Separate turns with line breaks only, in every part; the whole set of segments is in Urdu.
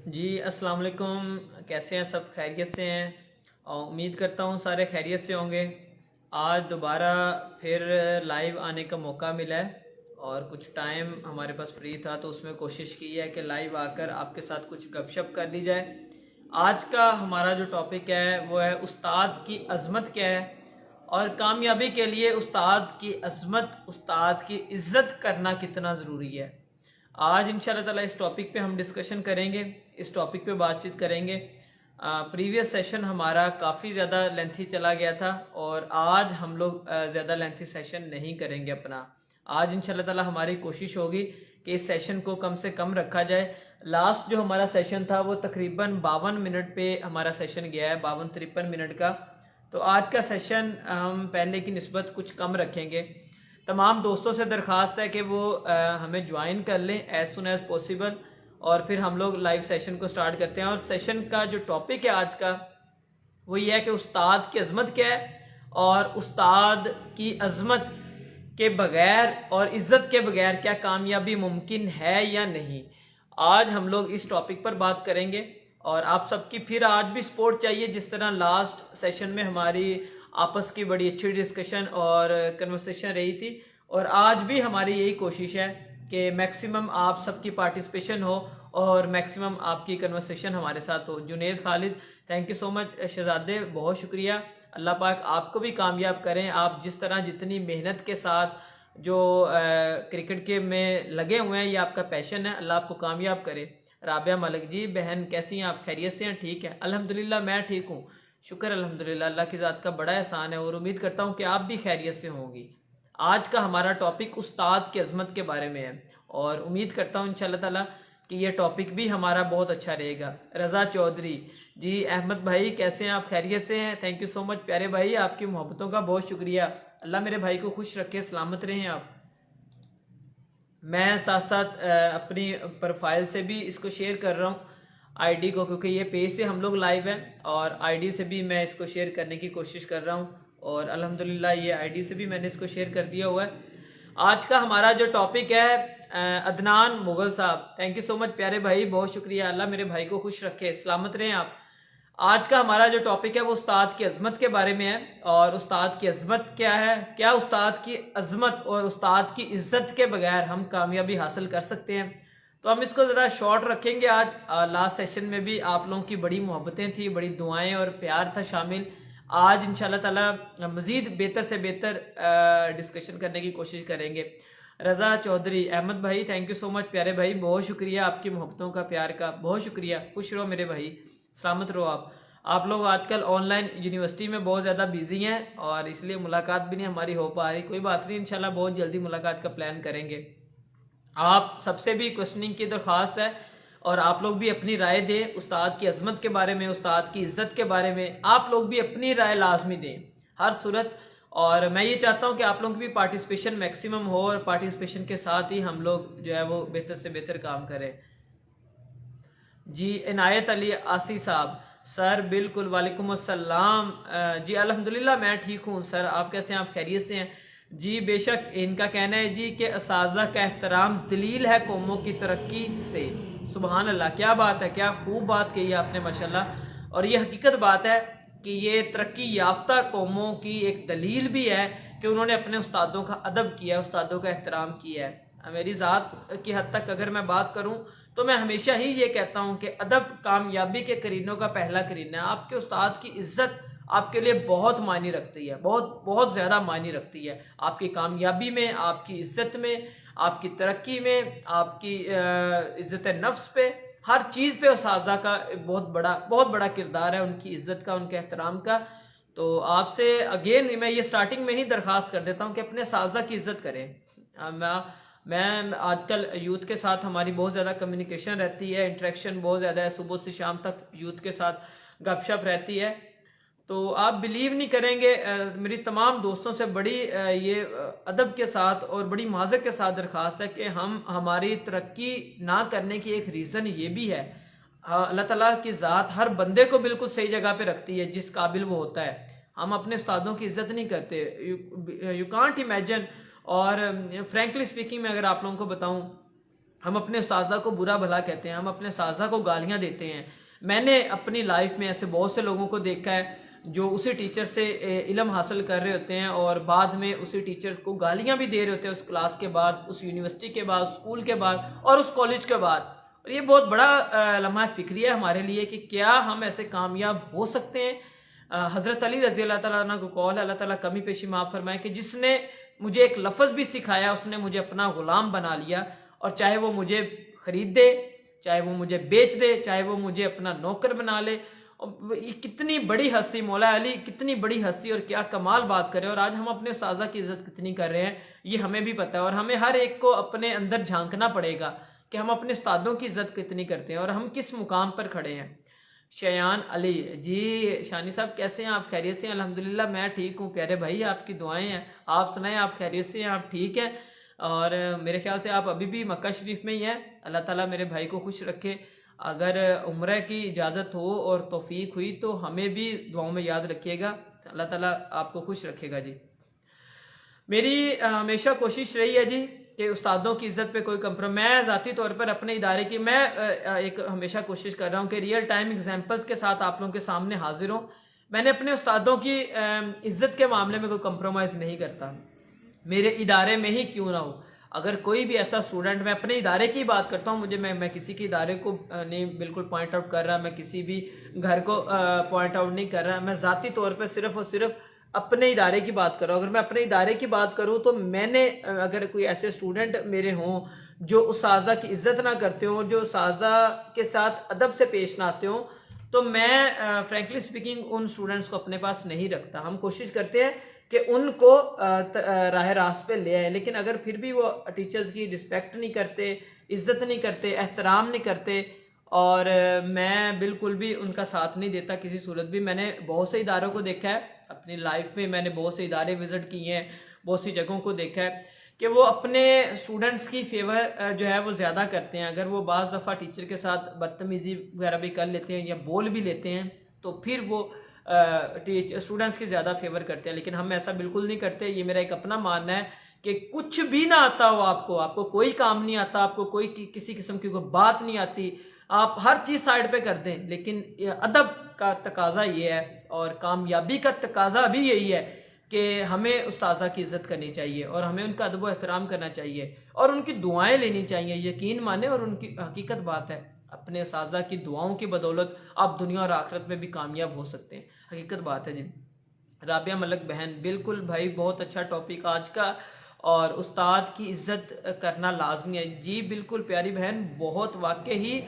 جی السلام علیکم، کیسے ہیں سب؟ خیریت سے ہیں؟ اور امید کرتا ہوں سارے خیریت سے ہوں گے۔ آج دوبارہ پھر لائیو آنے کا موقع ملا ہے اور کچھ ٹائم ہمارے پاس فری تھا تو اس میں کوشش کی ہے کہ لائیو آ کر آپ کے ساتھ کچھ گپ شپ کر لی جائے۔ آج کا ہمارا جو ٹاپک ہے وہ ہے استاد کی عظمت کیا ہے، اور کامیابی کے لیے استاد کی عظمت، استاد کی عزت کرنا کتنا ضروری ہے۔ آج انشاءاللہ تعالیٰ اس ٹاپک پہ ہم ڈسکشن کریں گے، اس ٹاپک پہ بات چیت کریں گے۔ پریویس سیشن ہمارا کافی زیادہ لینتھی چلا گیا تھا اور آج ہم لوگ زیادہ لینتھی سیشن نہیں کریں گے اپنا۔ آج انشاءاللہ تعالیٰ ہماری کوشش ہوگی کہ اس سیشن کو کم سے کم رکھا جائے۔ لاسٹ جو ہمارا سیشن تھا وہ تقریباً 52 منٹ پہ ہمارا سیشن گیا ہے، 52-53 منٹ کا۔ تو آج کا سیشن ہم پہلے کی نسبت کچھ کم رکھیں گے۔ تمام دوستوں سے درخواست ہے کہ وہ ہمیں جوائن کر لیں ایز سون ایز پاسبل، اور پھر ہم لوگ لائیو سیشن کو سٹارٹ کرتے ہیں۔ اور سیشن کا جو ٹاپک ہے آج کا وہ یہ ہے کہ استاد کی عظمت کیا ہے، اور استاد کی عظمت کے بغیر اور عزت کے بغیر کیا کامیابی ممکن ہے یا نہیں۔ آج ہم لوگ اس ٹاپک پر بات کریں گے، اور آپ سب کی پھر آج بھی سپورٹ چاہیے، جس طرح لاسٹ سیشن میں ہماری آپس کی بڑی اچھی ڈسکشن اور کنورسیشن رہی تھی، اور آج بھی ہماری یہی کوشش ہے کہ میکسیمم آپ سب کی پارٹیسپیشن ہو اور میکسیمم آپ کی کنورسیشن ہمارے ساتھ ہو۔ جنید خالد، تھینک یو سو مچ شہزادے، بہت شکریہ۔ اللہ پاک آپ کو بھی کامیاب کریں۔ آپ جس طرح جتنی محنت کے ساتھ جو کرکٹ کے میں لگے ہوئے ہیں، یہ آپ کا پیشن ہے، اللہ آپ کو کامیاب کرے۔ رابعہ ملک جی، بہن کیسی ہیں آپ؟ خیریت سے ہیں؟ ٹھیک ہے الحمدللہ، میں ٹھیک ہوں، شکر الحمدللہ، اللہ کی ذات کا بڑا احسان ہے، اور امید کرتا ہوں کہ آپ بھی خیریت سے ہوں گی۔ آج کا ہمارا ٹاپک استاد کی عظمت کے بارے میں ہے، اور امید کرتا ہوں انشاءاللہ تعالیٰ کہ یہ ٹاپک بھی ہمارا بہت اچھا رہے گا۔ رضا چودھری جی، احمد بھائی کیسے ہیں آپ؟ خیریت سے ہیں؟ تھینک یو سو مچ پیارے بھائی، آپ کی محبتوں کا بہت شکریہ۔ اللہ میرے بھائی کو خوش رکھے، سلامت رہیں آپ۔ میں ساتھ ساتھ اپنی پروفائل سے بھی اس کو شیئر کر رہا ہوں، آئی ڈی کو، کیونکہ یہ پیج سے ہم لوگ لائیو ہیں، اور آئی ڈی سے بھی میں اس کو شیئر کرنے کی کوشش کر رہا ہوں، اور الحمدللہ یہ آئی ڈی سے بھی میں نے اس کو شیئر کر دیا ہوا ہے۔ آج کا ہمارا جو ٹاپک ہے عدنان مغل صاحب، تھینک یو سو مچ پیارے بھائی، بہت شکریہ، اللہ میرے بھائی کو خوش رکھے، سلامت رہیں آپ۔ آج کا ہمارا جو ٹاپک ہے وہ استاد کی عظمت کے بارے میں ہے، اور استاد کی عظمت کیا ہے، کیا استاد کی عظمت اور استاد کی عزت کے بغیر ہم کامیابی حاصل کر سکتے ہیں۔ تو ہم اس کو ذرا شارٹ رکھیں گے آج۔ لاسٹ سیشن میں بھی آپ لوگوں کی بڑی محبتیں تھیں، بڑی دعائیں اور پیار تھا شامل۔ آج انشاءاللہ تعالی مزید بہتر سے بہتر ڈسکشن کرنے کی کوشش کریں گے۔ رضا چودھری، احمد بھائی تھینک یو سو مچ پیارے بھائی، بہت شکریہ آپ کی محبتوں کا، پیار کا، بہت شکریہ، خوش رہو میرے بھائی، سلامت رہو آپ۔ آپ لوگ آج کل آن لائن یونیورسٹی میں بہت زیادہ بیزی ہیں، اور اس لیے ملاقات بھی نہیں ہماری ہو پا رہی، کوئی بات نہیں، انشاءاللہ بہت جلدی ملاقات کا پلان کریں گے۔ آپ سب سے بھی کوشچننگ کی درخواست ہے، اور آپ لوگ بھی اپنی رائے دیں استاد کی عظمت کے بارے میں، استاد کی عزت کے بارے میں، آپ لوگ بھی اپنی رائے لازمی دیں ہر صورت۔ اور میں یہ چاہتا ہوں کہ آپ لوگوں کی بھی پارٹیسپیشن میکسیمم ہو، اور پارٹیسپیشن کے ساتھ ہی ہم لوگ جو ہے وہ بہتر سے بہتر کام کریں۔ جی عنایت علی آسی صاحب، سر بالکل، وعلیکم السلام جی، الحمدللہ میں ٹھیک ہوں سر، آپ کیسے ہیں؟ آپ خیریت سے ہیں؟ جی بے شک، ان کا کہنا ہے جی کہ اساتذہ کا احترام دلیل ہے قوموں کی ترقی سے۔ سبحان اللہ، کیا بات ہے، کیا خوب بات کہی آپ نے ماشاءاللہ، اور یہ حقیقت بات ہے کہ یہ ترقی یافتہ قوموں کی ایک دلیل بھی ہے کہ انہوں نے اپنے استادوں کا ادب کیا ہے، استادوں کا احترام کیا ہے۔ میری ذات کی حد تک اگر میں بات کروں تو میں ہمیشہ ہی یہ کہتا ہوں کہ ادب کامیابی کے قرینوں کا پہلا قرین ہے۔ آپ کے استاد کی عزت آپ کے لیے بہت معنی رکھتی ہے، بہت بہت زیادہ معنی رکھتی ہے، آپ کی کامیابی میں، آپ کی عزت میں، آپ کی ترقی میں، آپ کی عزت نفس پہ، ہر چیز پہ اساتذہ کا بہت بڑا کردار ہے، ان کی عزت کا، ان کے احترام کا۔ تو آپ سے اگین میں یہ سٹارٹنگ میں ہی درخواست کر دیتا ہوں کہ اپنے اساتذہ کی عزت کریں۔ میں آج کل یوتھ کے ساتھ ہماری بہت زیادہ کمیونیکیشن رہتی ہے، انٹریکشن بہت زیادہ ہے، صبح سے شام تک یوتھ کے ساتھ گپ شپ رہتی ہے، تو آپ بلیو نہیں کریں گے، میری تمام دوستوں سے بڑی یہ ادب کے ساتھ اور بڑی معذرت کے ساتھ درخواست ہے کہ ہماری ترقی نہ کرنے کی ایک ریزن یہ بھی ہے، اللہ تعالیٰ کی ذات ہر بندے کو بالکل صحیح جگہ پہ رکھتی ہے جس قابل وہ ہوتا ہے۔ ہم اپنے استادوں کی عزت نہیں کرتے، یو کانٹ امیجن۔ اور فرینکلی سپیکنگ میں اگر آپ لوگوں کو بتاؤں، ہم اپنے اساتذہ کو برا بھلا کہتے ہیں, ہم اپنے اساتذہ کو گالیاں دیتے ہیں. میں نے اپنی لائف میں ایسے بہت سے لوگوں کو دیکھا ہے جو اسی ٹیچر سے علم حاصل کر رہے ہوتے ہیں اور بعد میں اسی ٹیچر کو گالیاں بھی دے رہے ہوتے ہیں, اس کلاس کے بعد, اس یونیورسٹی کے بعد, اسکول کے بعد اور اس کالج کے بعد. اور یہ بہت بڑا لمحہ فکری ہے ہمارے لیے کہ کیا ہم ایسے کامیاب ہو سکتے ہیں. حضرت علی رضی اللہ تعالیٰ عنہ کو قول ہے, اللہ تعالیٰ کمی پیشی معاف فرمائے, کہ جس نے مجھے ایک لفظ بھی سکھایا اس نے مجھے اپنا غلام بنا لیا, اور چاہے وہ مجھے خرید دے, چاہے وہ مجھے بیچ دے, چاہے وہ مجھے اپنا نوکر بنا لے. یہ کتنی بڑی ہستی, مولا علی کتنی بڑی ہستی اور کیا کمال بات کرے. اور آج ہم اپنے اساتذہ کی عزت کتنی کر رہے ہیں یہ ہمیں بھی پتہ ہے, اور ہمیں ہر ایک کو اپنے اندر جھانکنا پڑے گا کہ ہم اپنے استادوں کی عزت کتنی کرتے ہیں اور ہم کس مقام پر کھڑے ہیں. شیان علی جی, شانی صاحب کیسے ہیں آپ؟ خیریت سے ہیں؟ الحمدللہ میں ٹھیک ہوں پیارے بھائی, آپ کی دعائیں ہیں. آپ سنائیں, آپ خیریت سے ہیں؟ آپ ٹھیک ہیں؟ اور میرے خیال سے آپ ابھی بھی مکہ شریف میں ہی ہیں. اللہ تعالیٰ میرے بھائی کو خوش رکھے. اگر عمرہ کی اجازت ہو اور توفیق ہوئی تو ہمیں بھی دعاؤں میں یاد رکھیے گا. اللہ تعالیٰ آپ کو خوش رکھے گا. جی میری ہمیشہ کوشش رہی ہے جی کہ استادوں کی عزت پہ کوئی میں ذاتی طور پر اپنے ادارے کی میں ایک ہمیشہ کوشش کر رہا ہوں کہ ریئل ٹائم ایگزامپلس کے ساتھ آپ لوگوں کے سامنے حاضر ہوں. میں نے اپنے استادوں کی عزت کے معاملے میں کوئی کمپرومائز نہیں کرتا, میرے ادارے میں ہی کیوں نہ ہو. اگر کوئی بھی ایسا اسٹوڈنٹ, میں اپنے ادارے کی بات کرتا ہوں, مجھے میں کسی کے ادارے کو نہیں بالکل پوائنٹ آؤٹ کر رہا, میں کسی بھی گھر کو پوائنٹ آؤٹ نہیں کر رہا, میں ذاتی طور پہ صرف اور صرف اپنے ادارے کی بات کر رہا ہوں. اگر میں اپنے ادارے کی بات کروں تو میں نے اگر کوئی ایسے اسٹوڈنٹ میرے ہوں جو اساتذہ کی عزت نہ کرتے ہوں, جو اساتذہ کے ساتھ ادب سے پیش نہ آتے ہوں, تو میں فرینکلی سپیکنگ ان اسٹوڈنٹس کو اپنے پاس نہیں رکھتا. ہم کوشش کرتے ہیں کہ ان کو راہ راست پہ لے آئے, لیکن اگر پھر بھی وہ ٹیچرز کی رسپیکٹ نہیں کرتے, عزت نہیں کرتے, احترام نہیں کرتے, اور میں بالکل بھی ان کا ساتھ نہیں دیتا کسی صورت بھی. میں نے بہت سے اداروں کو دیکھا ہے اپنی لائف میں, میں نے بہت سے ادارے وزٹ کیے ہیں, بہت سی جگہوں کو دیکھا ہے کہ وہ اپنے اسٹوڈنٹس کی فیور جو ہے وہ زیادہ کرتے ہیں. اگر وہ بعض دفعہ ٹیچر کے ساتھ بدتمیزی وغیرہ بھی کر لیتے ہیں یا بول بھی لیتے ہیں تو پھر وہ اسٹوڈنٹس کی زیادہ فیور کرتے ہیں, لیکن ہم ایسا بالکل نہیں کرتے. یہ میرا ایک اپنا ماننا ہے کہ کچھ بھی نہ آتا ہو آپ کو کوئی کام نہیں آتا, آپ کو کوئی کسی قسم کی کوئی بات نہیں آتی, آپ ہر چیز سائڈ پہ کر دیں, لیکن ادب کا تقاضا یہ ہے اور کامیابی کا تقاضا بھی یہی ہے کہ ہمیں اساتذہ کی عزت کرنی چاہیے اور ہمیں ان کا ادب و احترام کرنا چاہیے اور ان کی دعائیں لینی چاہیے. یقین مانیں, اور ان کی حقیقت بات ہے, اپنے اساتذہ کی دعاؤں کی بدولت آپ دنیا اور آخرت میں بھی کامیاب ہو سکتے ہیں. حقیقت بات ہے جی. رابعہ ملک بہن, بالکل بھائی, بہت اچھا ٹاپک آج کا, اور استاد کی عزت کرنا لازمی ہے. جی بالکل پیاری بہن, بہت واقع ہی,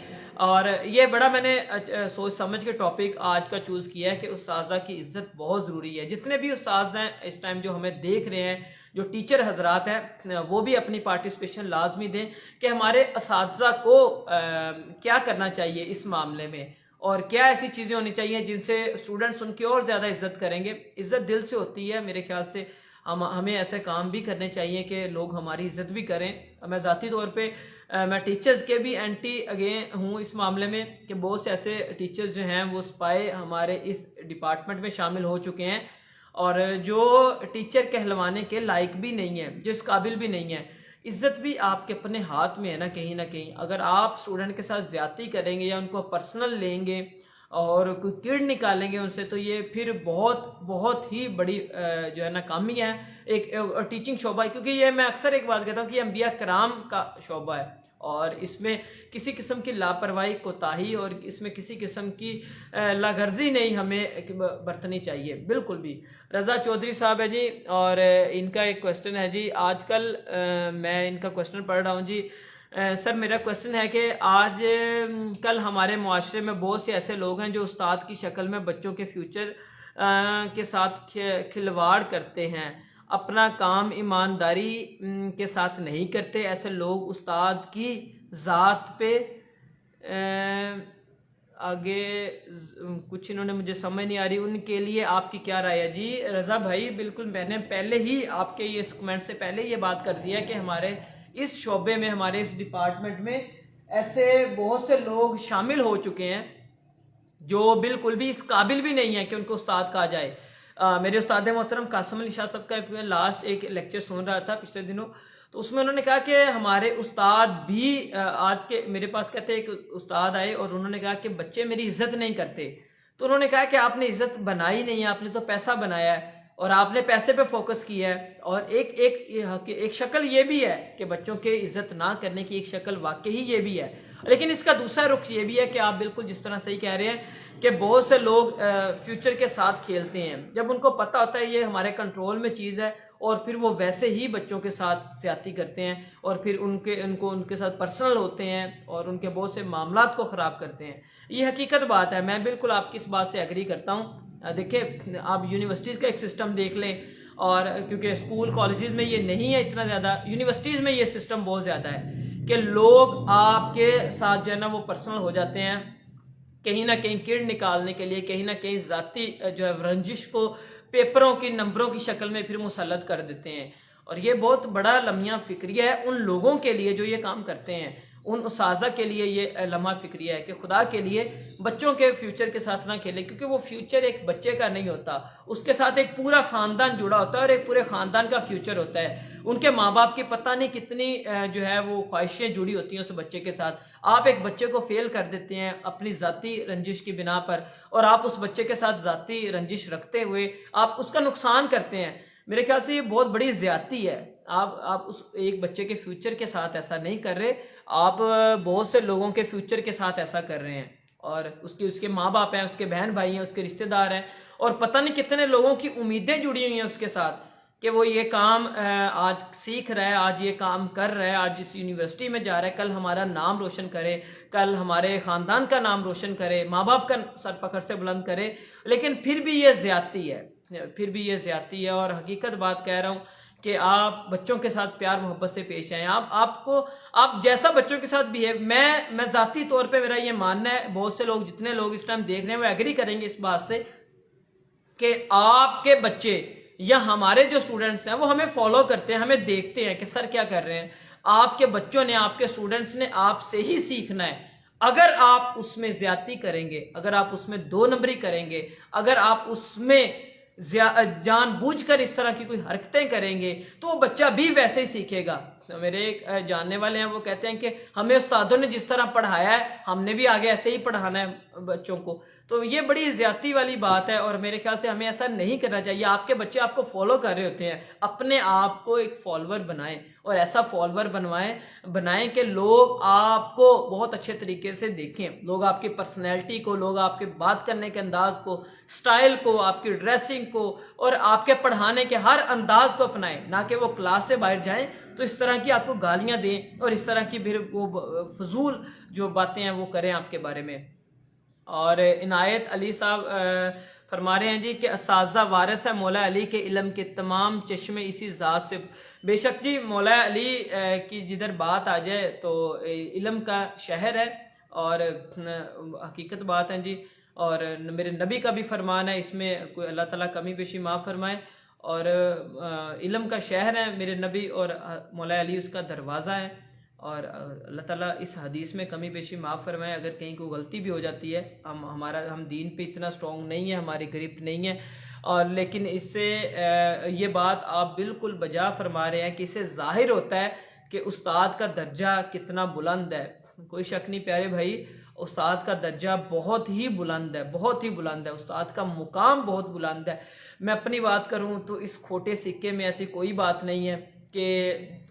اور یہ بڑا میں نے سوچ سمجھ کے ٹاپک آج کا چوز کیا ہے کہ اساتذہ کی عزت بہت ضروری ہے. جتنے بھی استاد ہیں اس ٹائم جو ہمیں دیکھ رہے ہیں, جو ٹیچر حضرات ہیں, وہ بھی اپنی پارٹیسپیشن لازمی دیں کہ ہمارے اساتذہ کو کیا کرنا چاہیے اس معاملے میں, اور کیا ایسی چیزیں ہونی چاہیے جن سے اسٹوڈنٹس ان کی اور زیادہ عزت کریں گے. عزت دل سے ہوتی ہے میرے خیال سے. ہمیں ایسے کام بھی کرنے چاہیے کہ لوگ ہماری عزت بھی کریں. میں ذاتی طور پہ میں ٹیچرز کے بھی اینٹی اگین ہوں اس معاملے میں کہ بہت سے ایسے ٹیچرز جو ہیں وہ اسپائی ہمارے اس ڈپارٹمنٹ میں شامل ہو چکے ہیں, اور جو ٹیچر کہلوانے کے لائق بھی نہیں ہیں, جو اس قابل بھی نہیں ہیں. عزت بھی آپ کے اپنے ہاتھ میں ہے نا کہیں نہ کہیں. اگر آپ اسٹوڈنٹ کے ساتھ زیادتی کریں گے یا ان کو پرسنل لیں گے اور کوئی کیڑ نکالیں گے ان سے, تو یہ پھر بہت ہی بڑی جو ہے ناکامی ہے ایک ٹیچنگ شعبہ ہے. کیونکہ یہ میں اکثر ایک بات کہتا ہوں کہ یہ انبیاء کرام کا شعبہ ہے, اور اس میں کسی قسم کی لاپرواہی, کوتاہی, اور اس میں کسی قسم کی لاغرضی نہیں ہمیں برتنی چاہیے بالکل بھی. رضا چودھری صاحب ہے جی, اور ان کا ایک کوسٹن ہے جی. آج کل میں ان کا کوسٹن پڑھ رہا ہوں جی. سر میرا کوسٹن ہے کہ آج کل ہمارے معاشرے میں بہت سے ایسے لوگ ہیں جو استاد کی شکل میں بچوں کے فیوچر کے ساتھ کھلواڑ کرتے ہیں, اپنا کام ایمانداری کے ساتھ نہیں کرتے. ایسے لوگ استاد کی ذات پہ آگے کچھ انہوں نے مجھے سمجھ نہیں آ رہی, ان کے لیے آپ کی کیا رائے ہے جی؟ رضا بھائی بالکل, میں نے پہلے ہی آپ کے یہ اس کمنٹ سے پہلے یہ بات کر دیا کہ ہمارے اس شعبے میں, ہمارے اس ڈپارٹمنٹ میں ایسے بہت سے لوگ شامل ہو چکے ہیں جو بالکل بھی اس قابل بھی نہیں ہے کہ ان کو استاد کہا جائے. میرے استاد محترم قاسم علی شاہ صاحب کا لاسٹ ایک لیکچر سن رہا تھا پچھلے دنوں, تو اس میں انہوں نے کہا کہ ہمارے استاد بھی آج کے میرے پاس کہتے ہیں ایک استاد آئے اور انہوں نے کہا کہ بچے میری عزت نہیں کرتے. تو انہوں نے کہا کہ آپ نے عزت بنائی نہیں ہے, آپ نے تو پیسہ بنایا ہے اور آپ نے پیسے پہ فوکس کیا ہے. اور ایک شکل یہ بھی ہے کہ بچوں کے عزت نہ کرنے کی ایک شکل واقعی یہ بھی ہے, لیکن اس کا دوسرا رخ یہ بھی ہے کہ آپ بالکل جس طرح صحیح کہہ رہے ہیں کہ بہت سے لوگ فیوچر کے ساتھ کھیلتے ہیں, جب ان کو پتہ ہوتا ہے یہ ہمارے کنٹرول میں چیز ہے اور پھر وہ ویسے ہی بچوں کے ساتھ زیادتی کرتے ہیں اور پھر ان کے ساتھ پرسنل ہوتے ہیں اور ان کے بہت سے معاملات کو خراب کرتے ہیں. یہ حقیقت بات ہے, میں بالکل آپ کی اس بات سے ایگری کرتا ہوں. دیکھیں آپ یونیورسٹیز کا ایک سسٹم دیکھ لیں, اور کیونکہ اسکول کالجز میں یہ نہیں ہے اتنا زیادہ, یونیورسٹیز میں یہ سسٹم بہت زیادہ ہے کہ لوگ آپ کے ساتھ جو ہے نا وہ پرسنل ہو جاتے ہیں, کہیں نہ کہیں کیڑ نکالنے کے لیے, کہیں نہ کہیں ذاتی جو ہے رنجش کو پیپروں کی نمبروں کی شکل میں پھر مسلط کر دیتے ہیں. اور یہ بہت بڑا لمحہ فکریہ ہے ان لوگوں کے لیے جو یہ کام کرتے ہیں, ان اساتذہ کے لیے یہ لمحہ فکریہ ہے کہ خدا کے لیے بچوں کے فیوچر کے ساتھ نہ کھیلیں, کیونکہ وہ فیوچر ایک بچے کا نہیں ہوتا, اس کے ساتھ ایک پورا خاندان جڑا ہوتا ہے اور ایک پورے خاندان کا فیوچر ہوتا ہے. ان کے ماں باپ کی پتہ نہیں کتنی جو ہے وہ خواہشیں جڑی ہوتی ہیں اس بچے کے ساتھ. آپ ایک بچے کو فیل کر دیتے ہیں اپنی ذاتی رنجش کی بنا پر, اور آپ اس بچے کے ساتھ ذاتی رنجش رکھتے ہوئے آپ اس کا نقصان کرتے ہیں. میرے خیال سے یہ بہت بڑی زیادتی ہے. آپ اس ایک بچے کے فیوچر کے ساتھ ایسا نہیں کر رہے, آپ بہت سے لوگوں کے فیوچر کے ساتھ ایسا کر رہے ہیں, اور اس کے ماں باپ ہیں, اس کے بہن بھائی ہیں, اس کے رشتہ دار ہیں, اور پتہ نہیں کتنے لوگوں کی امیدیں جڑی ہوئی ہیں اس کے ساتھ کہ وہ یہ کام آج سیکھ رہا ہے, آج یہ کام کر رہا ہے, آج اس یونیورسٹی میں جا رہا ہے, کل ہمارا نام روشن کرے, کل ہمارے خاندان کا نام روشن کرے, ماں باپ کا سر فخر سے بلند کرے. لیکن پھر بھی یہ زیادتی ہے, پھر بھی یہ زیادتی ہے. اور حقیقت بات کہہ رہا ہوں کہ آپ بچوں کے ساتھ پیار محبت سے پیش آئیں. آپ جیسا بچوں کے ساتھ بھی ہے, میں ذاتی طور پہ میرا یہ ماننا ہے, بہت سے لوگ جتنے لوگ اس ٹائم دیکھ رہے ہیں وہ ایگری کریں گے اس بات سے کہ آپ کے بچے یا ہمارے جو اسٹوڈنٹس ہیں وہ ہمیں فالو کرتے ہیں, ہمیں دیکھتے ہیں کہ سر کیا کر رہے ہیں. آپ کے بچوں نے, آپ کے اسٹوڈنٹس نے آپ سے ہی سیکھنا ہے. اگر آپ اس میں زیادتی کریں گے, اگر آپ اس میں دو نمبری کریں گے, اگر آپ اس میں جان بوجھ کر اس طرح کی کوئی حرکتیں کریں گے تو وہ بچہ بھی ویسے ہی سیکھے گا. میرے ایک جاننے والے ہیں, وہ کہتے ہیں کہ ہمیں استادوں نے جس طرح پڑھایا ہے ہم نے بھی آگے ایسے ہی پڑھانا ہے بچوں کو. تو یہ بڑی زیادتی والی بات ہے, اور میرے خیال سے ہمیں ایسا نہیں کرنا چاہیے. آپ کے بچے آپ کو فالو کر رہے ہوتے ہیں, اپنے آپ کو ایک فالوور بنائیں, اور ایسا فالوور بنائیں کہ لوگ آپ کو بہت اچھے طریقے سے دیکھیں, لوگ آپ کی پرسنالٹی کو, لوگ آپ کے بات کرنے کے انداز کو, سٹائل کو, آپ کی ڈریسنگ کو, اور آپ کے پڑھانے کے ہر انداز کو اپنائیں, نہ کہ وہ کلاس سے باہر جائیں تو اس طرح کی آپ کو گالیاں دیں اور اس طرح کی پھر وہ فضول جو باتیں ہیں وہ کریں آپ کے بارے میں. اور عنایت علی صاحب فرما رہے ہیں جی کہ اساتذہ وارث ہے مولا علی کے علم کے, تمام چشمے اسی ذات سے. بے شک جی, مولا علی کی جدھر بات آ جائے تو علم کا شہر ہے, اور حقیقت بات ہے جی. اور میرے نبی کا بھی فرمان ہے, اس میں کوئی اللہ تعالیٰ کمی بیشی معاف فرمائے. اور علم کا شہر ہے میرے نبی, اور مولا علی اس کا دروازہ ہے. اور اللہ تعالیٰ اس حدیث میں کمی بیشی معاف فرمائے. اگر کہیں کوئی غلطی بھی ہو جاتی ہے, ہم دین پہ اتنا سٹرونگ نہیں ہے, ہماری گرفت نہیں ہے, اور لیکن اس سے یہ بات آپ بالکل بجا فرما رہے ہیں کہ اس سے ظاہر ہوتا ہے کہ استاد کا درجہ کتنا بلند ہے. کوئی شک نہیں پیارے بھائی, استاد کا درجہ بہت ہی بلند ہے, بہت ہی بلند ہے, استاد کا مقام بہت بلند ہے. میں اپنی بات کروں تو اس کھوٹے سکے میں ایسی کوئی بات نہیں ہے کہ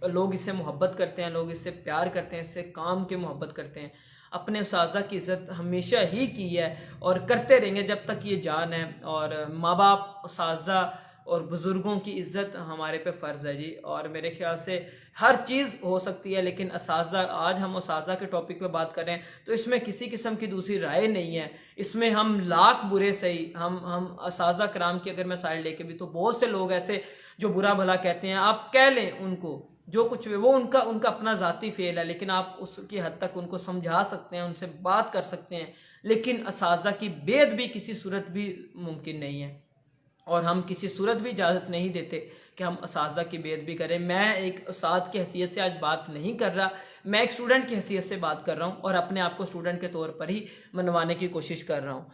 لوگ اس سے محبت کرتے ہیں, لوگ اس سے پیار کرتے ہیں, اس سے کام کے محبت کرتے ہیں. اپنے اساتذہ کی عزت ہمیشہ ہی کی ہے اور کرتے رہیں گے جب تک یہ جان ہے. اور ماں باپ, اساتذہ اور بزرگوں کی عزت ہمارے پہ فرض ہے جی. اور میرے خیال سے ہر چیز ہو سکتی ہے, لیکن اساتذہ, آج ہم اساتذہ کے ٹاپک پہ بات کر رہے ہیں تو اس میں کسی قسم کی دوسری رائے نہیں ہے. اس میں ہم لاکھ برے صحیح, ہم اساتذہ کرام کی اگر میں سائڈ لے کے بھی, تو بہت سے لوگ ایسے جو برا بھلا کہتے ہیں, آپ کہہ لیں ان کو جو کچھ بھی, وہ ان کا اپنا ذاتی فعل ہے, لیکن آپ اس کی حد تک ان کو سمجھا سکتے ہیں, ان سے بات کر سکتے ہیں. لیکن اساتذہ کی بید بھی کسی صورت بھی ممکن نہیں ہے, اور ہم کسی صورت بھی اجازت نہیں دیتے کہ ہم اساتذہ کی بید بھی کریں. میں ایک استاد کی حیثیت سے آج بات نہیں کر رہا, میں ایک اسٹوڈنٹ کی حیثیت سے بات کر رہا ہوں, اور اپنے آپ کو اسٹوڈنٹ کے طور پر ہی منوانے کی کوشش کر رہا ہوں.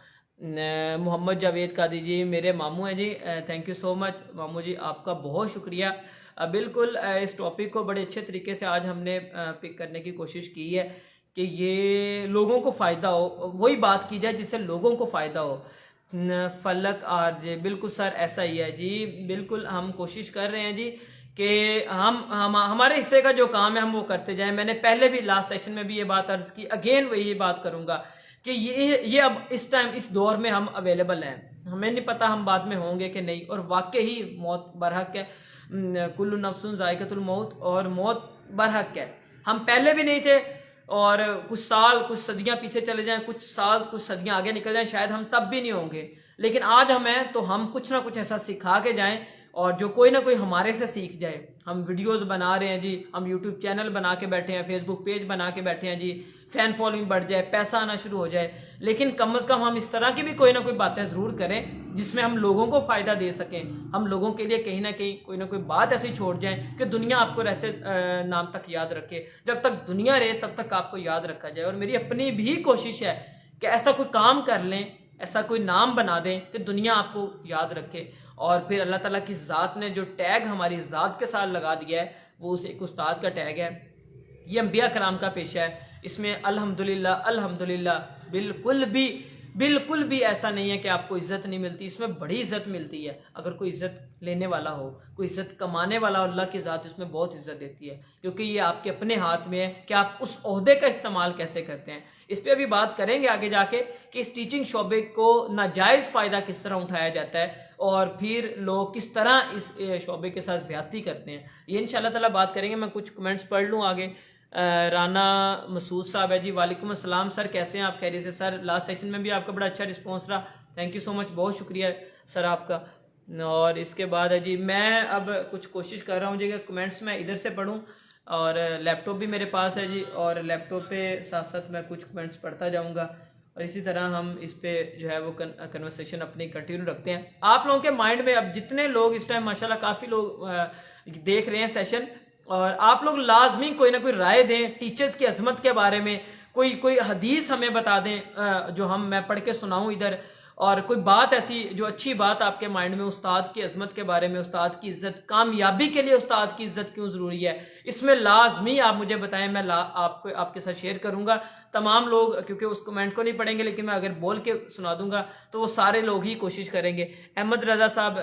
محمد جاوید قادری جی میرے ماموں ہیں جی, تھینک یو سو مچ ماموں جی, آپ کا بہت شکریہ. بالکل اس ٹاپک کو بڑے اچھے طریقے سے آج ہم نے پک کرنے کی کوشش کی ہے کہ یہ لوگوں کو فائدہ ہو، وہی بات کی جائے جس سے لوگوں کو فائدہ ہو۔ فلک آر جے، بالکل سر ایسا ہی ہے جی، بالکل ہم کوشش کر رہے ہیں جی کہ ہمارے حصے کا جو کام ہے ہم وہ کرتے جائیں۔ میں نے پہلے بھی لاسٹ سیشن میں بھی یہ بات عرض کی، اگین وہی بات کروں گا کہ یہ اب اس ٹائم اس دور میں ہم اویلیبل ہیں، ہمیں نہیں پتا ہم بعد میں ہوں گے کہ نہیں، اور واقعی موت برحق ہے، کل نفس ذائقۃ الموت، اور موت برحق ہے۔ ہم پہلے بھی نہیں تھے، اور کچھ سال کچھ صدیاں پیچھے چلے جائیں، کچھ سال کچھ صدیاں آگے نکل جائیں، شاید ہم تب بھی نہیں ہوں گے، لیکن آج ہم ہیں تو ہم کچھ نہ کچھ ایسا سکھا کے جائیں اور جو کوئی نہ کوئی ہمارے سے سیکھ جائے۔ ہم ویڈیوز بنا رہے ہیں جی، ہم یوٹیوب چینل بنا کے بیٹھے ہیں، فیس بک پیج بنا کے بیٹھے ہیں جی، فین فالوئنگ بڑھ جائے، پیسہ آنا شروع ہو جائے، لیکن کم از کم ہم اس طرح کی بھی کوئی نہ کوئی باتیں ضرور کریں جس میں ہم لوگوں کو فائدہ دے سکیں، ہم لوگوں کے لیے کہیں نہ کہیں کوئی نہ کوئی بات ایسی چھوڑ جائیں کہ دنیا آپ کو رہتے نام تک یاد رکھے، جب تک دنیا رہے تب تک آپ کو یاد رکھا جائے۔ اور میری اپنی بھی کوشش ہے کہ ایسا کوئی کام کر لیں، ایسا کوئی نام بنا دیں کہ دنیا آپ کو یاد رکھے۔ اور پھر اللہ تعالیٰ کی ذات نے جو ٹیگ ہماری ذات کے ساتھ لگا دیا ہے وہ ایک استاد کا ٹیگ ہے، یہ انبیاء کرام کا پیشہ ہے، اس میں الحمدللہ الحمدللہ بالکل بھی ایسا نہیں ہے کہ آپ کو عزت نہیں ملتی، اس میں بڑی عزت ملتی ہے۔ اگر کوئی عزت لینے والا ہو، کوئی عزت کمانے والا ہو، اللہ کی ذات اس میں بہت عزت دیتی ہے، کیونکہ یہ آپ کے اپنے ہاتھ میں ہے کہ آپ اس عہدے کا استعمال کیسے کرتے ہیں۔ اس پہ ابھی بات کریں گے آگے جا کے کہ اس ٹیچنگ شعبے کو ناجائز فائدہ کس طرح اٹھایا جاتا ہے اور پھر لوگ کس طرح اس شعبے کے ساتھ زیادتی کرتے ہیں، یہ انشاءاللہ تعالیٰ بات کریں گے۔ میں کچھ کمنٹس پڑھ لوں آگے۔ رانا مسعود صاحب ہے جی، وعلیکم السلام سر، کیسے ہیں آپ؟ خیریت سے سر، لاسٹ سیشن میں بھی آپ کا بڑا اچھا رسپانس رہا، تھینک یو سو مچ، بہت شکریہ سر آپ کا۔ اور اس کے بعد ہے جی، میں اب کچھ کوشش کر رہا ہوں جی کہ کمنٹس میں ادھر سے پڑھوں، اور لیپ ٹاپ بھی میرے پاس ہے جی، اور لیپ ٹاپ پہ ساتھ ساتھ میں کچھ کمنٹس پڑھتا جاؤں گا، اور اسی طرح ہم اس پہ جو ہے وہ کنورسیشن اپنی کنٹینیو رکھتے ہیں۔ آپ لوگوں کے مائنڈ میں اب جتنے لوگ اس ٹائم ماشاءاللہ کافی لوگ دیکھ رہے ہیں سیشن، اور آپ لوگ لازمی کوئی نہ کوئی رائے دیں ٹیچرز کی عظمت کے بارے میں، کوئی حدیث ہمیں بتا دیں جو میں پڑھ کے سناؤں ادھر، اور کوئی بات ایسی جو اچھی بات آپ کے مائنڈ میں استاد کی عظمت کے بارے میں، استاد کی عزت، کامیابی کے لیے استاد کی عزت کیوں ضروری ہے، اس میں لازمی آپ مجھے بتائیں، میں آپ کے ساتھ شیئر کروں گا۔ تمام لوگ کیونکہ اس کمنٹ کو نہیں پڑھیں گے، لیکن میں اگر بول کے سنا دوں گا تو وہ سارے لوگ ہی کوشش کریں گے۔ احمد رضا صاحب،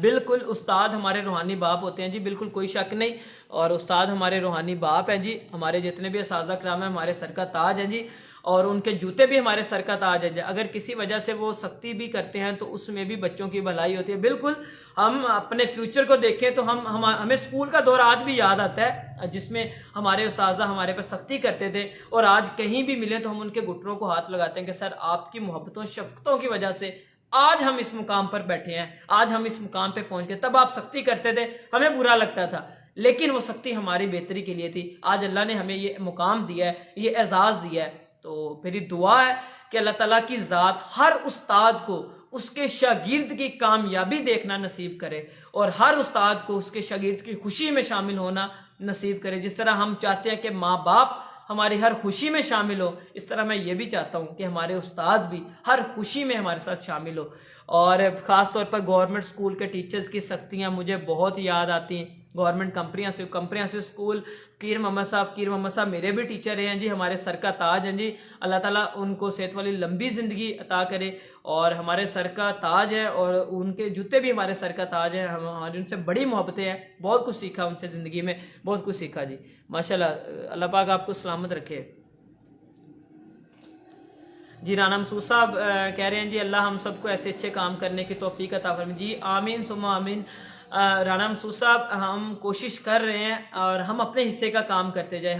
بالکل استاد ہمارے روحانی باپ ہوتے ہیں جی، بالکل کوئی شک نہیں، اور استاد ہمارے روحانی باپ ہیں جی، ہمارے جتنے بھی اساتذہ کرام ہیں ہمارے سر کا تاج ہیں جی، اور ان کے جوتے بھی ہمارے سر کا تاج ہے جی۔ اگر کسی وجہ سے وہ سختی بھی کرتے ہیں تو اس میں بھی بچوں کی بھلائی ہوتی ہے۔ بالکل ہم اپنے فیوچر کو دیکھیں تو ہمیں اسکول کا دور آج بھی یاد آتا ہے جس میں ہمارے اساتذہ ہمارے پہ سختی کرتے تھے، اور آج کہیں بھی ملیں تو ہم ان کے گھٹنوں کو ہاتھ لگاتے ہیں کہ سر آپ کی محبتوں شفقتوں کی وجہ سے آج ہم اس مقام پر بیٹھے ہیں، آج ہم اس مقام پہ پہنچ گئے، تب آپ سختی کرتے تھے ہمیں برا لگتا تھا، لیکن وہ سختی ہماری بہتری کے لیے تھی۔ آج اللہ نے ہمیں یہ مقام دیا ہے، یہ اعزاز دیا ہے، تو میری دعا ہے کہ اللہ تعالیٰ کی ذات ہر استاد کو اس کے شاگرد کی کامیابی دیکھنا نصیب کرے، اور ہر استاد کو اس کے شاگرد کی خوشی میں شامل ہونا نصیب کرے۔ جس طرح ہم چاہتے ہیں کہ ماں باپ ہماری ہر خوشی میں شامل ہو، اس طرح میں یہ بھی چاہتا ہوں کہ ہمارے استاد بھی ہر خوشی میں ہمارے ساتھ شامل ہو۔ اور خاص طور پر گورنمنٹ اسکول کے ٹیچرز کی سختیاں مجھے بہت یاد آتی ہیں، گورنمنٹ کمپریہنسو اسکول، کیر محمد صاحب میرے بھی ٹیچر ہیں جی، ہمارے سر کا تاج ہیں جی، اللہ تعالیٰ ان کو صحت والی لمبی زندگی عطا کرے، اور ہمارے سر کا تاج ہے، اور ان کے جوتے بھی ہمارے سر کا تاج ہے، ہماری ان سے بڑی محبتیں ہیں، بہت کچھ سیکھا ان سے زندگی میں، بہت کچھ سیکھا جی، ماشاءاللہ، اللہ پاک آپ کو سلامت رکھے جی۔ رانا مسعود صاحب کہہ رہے ہیں جی، اللہ ہم سب کو ایسے اچھے کام کرنے کی توفیق عطا فرمائے جی، آمین ثم آمین۔ رانا مسعود صاحب، ہم کوشش کر رہے ہیں اور ہم اپنے حصے کا کام کرتے جائیں،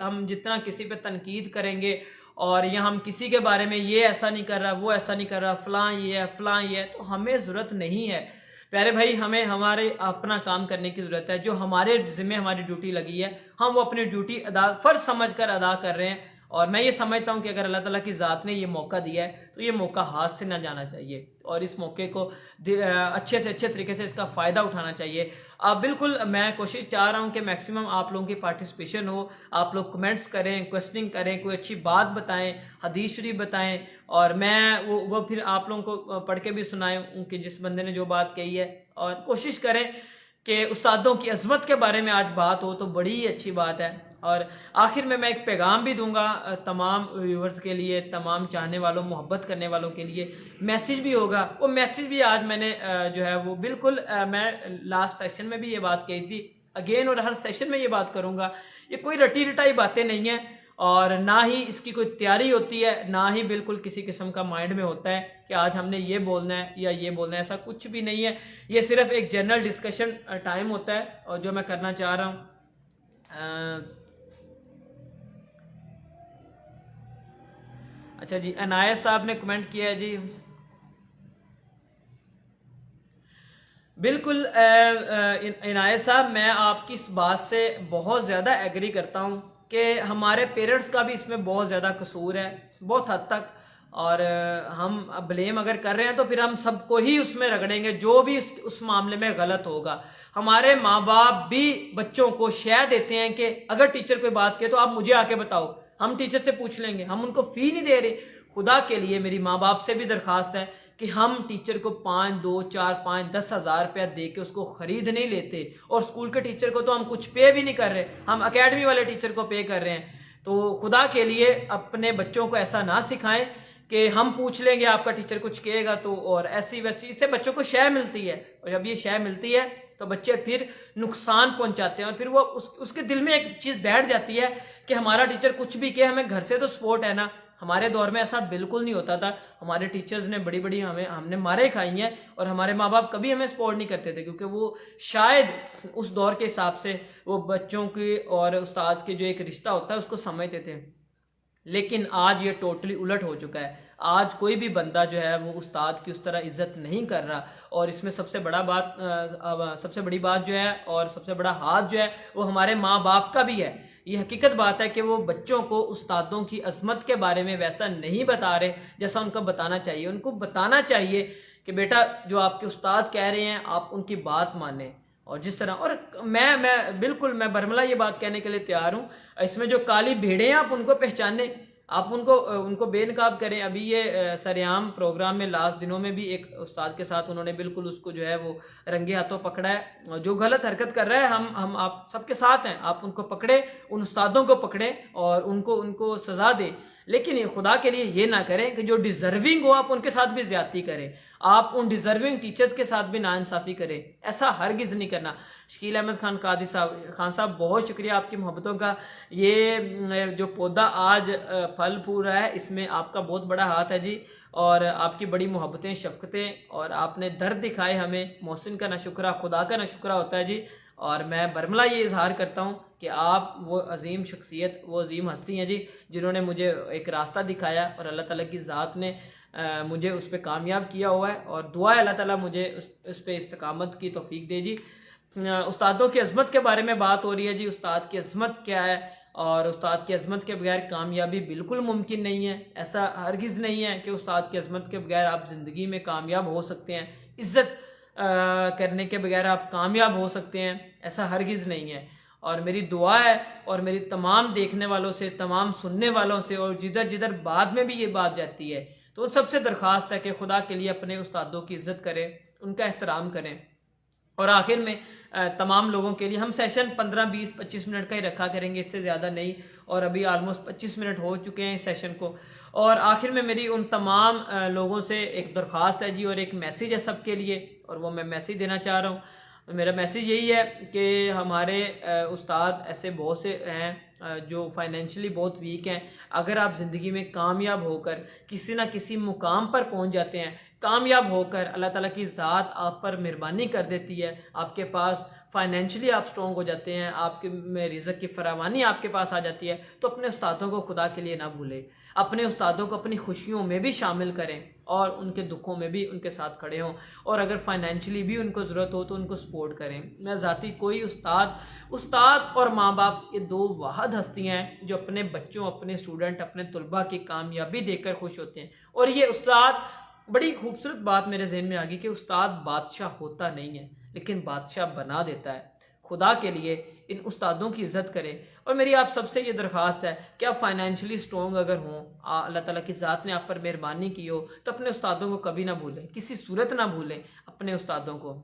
ہم جتنا کسی پہ تنقید کریں گے اور یا ہم کسی کے بارے میں یہ ایسا نہیں کر رہا، وہ ایسا نہیں کر رہا، فلاں یہ ہے فلاں یہ ہے، تو ہمیں ضرورت نہیں ہے پیارے بھائی، ہمیں ہمارے اپنا کام کرنے کی ضرورت ہے، جو ہمارے ذمہ ہماری ڈیوٹی لگی ہے ہم وہ اپنی ڈیوٹی فرض سمجھ کر ادا کر رہے ہیں، اور میں یہ سمجھتا ہوں کہ اگر اللہ تعالیٰ کی ذات نے یہ موقع دیا ہے تو یہ موقع ہاتھ سے نہ جانا چاہیے، اور اس موقع کو اچھے سے اچھے طریقے سے اس کا فائدہ اٹھانا چاہیے۔ بالکل میں کوشش چاہ رہا ہوں کہ میکسیمم آپ لوگوں کی پارٹیسپیشن ہو، آپ لوگ کمنٹس کریں، کوسچننگ کریں، کوئی اچھی بات بتائیں، حدیث شریف بتائیں، اور میں وہ پھر آپ لوگوں کو پڑھ کے بھی سنائیں کہ جس بندے نے جو بات کہی ہے، اور کوشش کریں کہ استادوں کی عظمت کے بارے میں آج بات ہو تو بڑی ہی اچھی بات ہے۔ اور آخر میں ایک پیغام بھی دوں گا تمام ویورز کے لیے، تمام چاہنے والوں، محبت کرنے والوں کے لیے، میسیج بھی ہوگا۔ وہ میسیج بھی آج میں نے جو ہے وہ بالکل میں لاسٹ سیشن میں بھی یہ بات کہی تھی، اگین اور ہر سیشن میں یہ بات کروں گا، یہ کوئی رٹی رٹائی باتیں نہیں ہیں اور نہ ہی اس کی کوئی تیاری ہوتی ہے، نہ ہی بالکل کسی قسم کا مائنڈ میں ہوتا ہے کہ آج ہم نے یہ بولنا ہے یا یہ بولنا ہے، ایسا کچھ بھی نہیں ہے۔ یہ صرف ایک جنرل ڈسکشن ٹائم ہوتا ہے اور جو میں کرنا چاہ رہا ہوں۔ اچھا جی، عنایت صاحب نے کمنٹ کیا ہے جی، بالکل عنایت صاحب میں آپ کی اس بات سے بہت زیادہ ایگری کرتا ہوں کہ ہمارے پیرنٹس کا بھی اس میں بہت زیادہ قصور ہے، بہت حد تک، اور ہم بلیم اگر کر رہے ہیں تو پھر ہم سب کو ہی اس میں رگڑیں گے جو بھی اس معاملے میں غلط ہوگا۔ ہمارے ماں باپ بھی بچوں کو شے دیتے ہیں کہ اگر ٹیچر کوئی بات کہے تو آپ مجھے آ کے بتاؤ، ہم ٹیچر سے پوچھ لیں گے، ہم ان کو فی نہیں دے رہے۔ خدا کے لیے میری ماں باپ سے بھی درخواست ہے کہ ہم ٹیچر کو 5، 2، 4، 5، 10 ہزار روپیہ دے کے اس کو خرید نہیں لیتے، اور اسکول کے ٹیچر کو تو ہم کچھ پے بھی نہیں کر رہے، ہم اکیڈمی والے ٹیچر کو پے کر رہے ہیں۔ تو خدا کے لیے اپنے بچوں کو ایسا نہ سکھائیں کہ ہم پوچھ لیں گے آپ کا ٹیچر کچھ کہے گا تو، اور ایسی ویسی، اس سے بچوں کو شے ملتی ہے، اور جب یہ شے ملتی ہے تو بچے پھر نقصان پہنچاتے ہیں، اور پھر وہ اس کے دل میں ایک چیز بیٹھ جاتی ہے کہ ہمارا ٹیچر کچھ بھی کہے، ہمیں گھر سے تو سپورٹ ہے نا۔ ہمارے دور میں ایسا بالکل نہیں ہوتا تھا، ہمارے ٹیچرز نے بڑی بڑی ہم نے مارے کھائی ہیں، اور ہمارے ماں باپ کبھی ہمیں سپورٹ نہیں کرتے تھے، کیونکہ وہ شاید اس دور کے حساب سے وہ بچوں کی اور استاد کے جو ایک رشتہ ہوتا ہے اس کو سمجھتے تھے۔ لیکن آج یہ ٹوٹلی الٹ ہو چکا ہے، آج کوئی بھی بندہ جو ہے وہ استاد کی اس طرح عزت نہیں کر رہا، اور اس میں سب سے بڑی بات جو ہے اور سب سے بڑا ہاتھ جو ہے وہ ہمارے ماں باپ کا بھی ہے۔ یہ حقیقت بات ہے کہ وہ بچوں کو استادوں کی عظمت کے بارے میں ویسا نہیں بتا رہے جیسا ان کو بتانا چاہیے۔ ان کو بتانا چاہیے کہ بیٹا جو آپ کے استاد کہہ رہے ہیں آپ ان کی بات مانیں، اور جس طرح، اور میں برملا یہ بات کہنے کے لیے تیار ہوں، اس میں جو کالی بھیڑیں ہیں آپ ان کو پہچانیں، آپ ان کو بے نقاب کریں۔ ابھی یہ سریام پروگرام میں لاسٹ دنوں میں بھی ایک استاد کے ساتھ انہوں نے بالکل اس کو جو ہے وہ رنگے ہاتھوں پکڑا ہے، جو غلط حرکت کر رہا ہے ہم آپ سب کے ساتھ ہیں، آپ ان کو پکڑے، ان استادوں کو پکڑیں اور ان کو سزا دیں، لیکن خدا کے لیے یہ نہ کریں کہ جو ڈیزرونگ ہو آپ ان کے ساتھ بھی زیادتی کریں، آپ ان ڈیزرونگ ٹیچرز کے ساتھ بھی ناانصافی کریں، ایسا ہرگز نہیں کرنا۔ شکیل احمد خان قادری خان صاحب بہت شکریہ آپ کی محبتوں کا، یہ جو پودا آج پھل پھول رہا ہے اس میں آپ کا بہت بڑا ہاتھ ہے جی، اور آپ کی بڑی محبتیں، شفقتیں، اور آپ نے درد دکھائے ہمیں، محسن کا نہ شکرہ خدا کا نہ شکرہ ہوتا ہے جی۔ اور میں برملا یہ اظہار کرتا ہوں کہ آپ وہ عظیم شخصیت، وہ عظیم ہستی ہیں جی، جنہوں نے مجھے ایک راستہ دکھایا، اور اللہ تعالیٰ کی ذات نے مجھے اس پہ کامیاب کیا ہوا ہے، اور دعا ہے اللہ تعالیٰ مجھے اس پہ استقامت کی توفیق دے جی۔ استادوں کی عظمت کے بارے میں بات ہو رہی ہے جی، استاد کی عظمت کیا ہے، اور استاد کی عظمت کے بغیر کامیابی بالکل ممکن نہیں ہے، ایسا ہرگز نہیں ہے کہ استاد کی عظمت کے بغیر آپ زندگی میں کامیاب ہو سکتے ہیں، عزت کرنے کے بغیر آپ کامیاب ہو سکتے ہیں، ایسا ہرگز نہیں ہے۔ اور میری دعا ہے، اور میری تمام دیکھنے والوں سے، تمام سننے والوں سے، اور جدھر بعد میں بھی یہ بات جاتی ہے، تو ان سب سے درخواست ہے کہ خدا کے لیے اپنے استادوں کی عزت کریں، ان کا احترام کریں۔ اور آخر میں تمام لوگوں کے لیے ہم سیشن 15، 20، 25 منٹ کا ہی رکھا کریں گے، اس سے زیادہ نہیں، اور ابھی آلموسٹ 25 منٹ ہو چکے ہیں اس سیشن کو۔ اور آخر میں میری ان تمام لوگوں سے ایک درخواست ہے جی، اور ایک میسیج ہے سب کے لیے، اور وہ میں میسیج دینا چاہ رہا ہوں۔ میرا میسیج یہی ہے کہ ہمارے استاد ایسے بہت سے ہیں جو فائنینشلی بہت ویک ہیں، اگر آپ زندگی میں کامیاب ہو کر کسی نہ کسی مقام پر پہنچ جاتے ہیں، کامیاب ہو کر اللہ تعالیٰ کی ذات آپ پر مہربانی کر دیتی ہے، آپ کے پاس فائنینشلی آپ سٹرونگ ہو جاتے ہیں، آپ کے میں رزق کی فراوانی آپ کے پاس آ جاتی ہے، تو اپنے استادوں کو خدا کے لیے نہ بھولیں، اپنے استادوں کو اپنی خوشیوں میں بھی شامل کریں، اور ان کے دکھوں میں بھی ان کے ساتھ کھڑے ہوں، اور اگر فائنینشلی بھی ان کو ضرورت ہو تو ان کو سپورٹ کریں۔ میں ذاتی کوئی استاد اور ماں باپ یہ دو واحد ہستیاں ہیں جو اپنے بچوں، اپنے اسٹوڈنٹ، اپنے طلباء کی کامیابی دیکھ کر خوش ہوتے ہیں۔ اور یہ استاد، بڑی خوبصورت بات میرے ذہن میں آ گئی کہ استاد بادشاہ ہوتا نہیں ہے لیکن بادشاہ بنا دیتا ہے۔ خدا کے لیے ان استادوں کی عزت کریں، اور میری آپ سب سے یہ درخواست ہے کہ آپ فائنینشلی سٹرونگ اگر ہوں، اللہ تعالیٰ کی ذات نے آپ پر مہربانی کی ہو، تو اپنے استادوں کو کبھی نہ بھولیں، کسی صورت نہ بھولیں اپنے استادوں کو۔